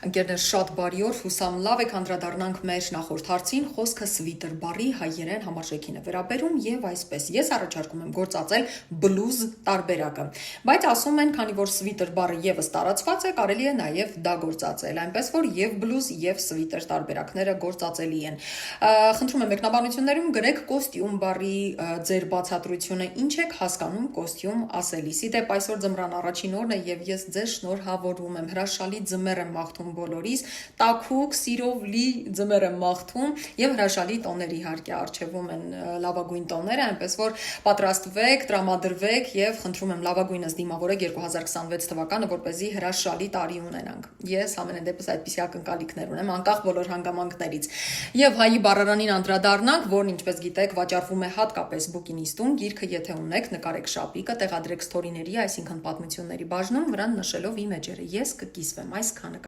Ընկերներ, շատ բարի օր, հուսամ լավ եք, անդրադառնանք մեր նախորդ հարցին, խոսքը սվիտր բառի հայերեն համարժեքին է վերաբերում եւ այսպես ես առաջարկում եմ գործածել բլուզ տարբերակը, բայց ասում են, քանի որ սվիտր բառը եւս տարածված է, կարելի է նաեւ դա գործածել, այնպես որ եւ բլուզ եւ սվիտր տարբերակները գործածելի են։ Խնդրում եմ մեկնաբանություններում գրեք կոստյում բառի ձեր բացատրությունը, ինչ եք հասկանում կոստյում ասելիս։ Իդեպ այսօր ձմռան առաջին օրն է եւ ես ձեզ շնորհավորում եմ, հրաշալի ձմեռ եմ մաղթում բոլորիս, տաքուկ, սիրով լի ձմեռ եմ մաղթում եւ հրաշալի տոներ իհարկե արժեվում են լավագույն տոները, այնպես որ պատրաստվեք, տրամադրվեք եւ խնդրում եմ լավագույնս դիմավորեք 2026 թվականը, որպեսզի հրաշալի տարի ունենանք։ Ես ամենայն դեպս այդպիսի ակնկալիքներ ունեմ, անկախ բոլոր հանգամանքներից։ Եվ հայի բառարանին անդրադառնանք, որն ինչպես գիտեք, վաճառվում է հատկապես բուկինիստում, գիրքը եթե ունեք, նկարեք շապիկը, տեղադրեք սթորիների, այսինքն պատմությունների բաժնում, վրան նշելով իմեջերը։ Ես կկիսվեմ այսքանը։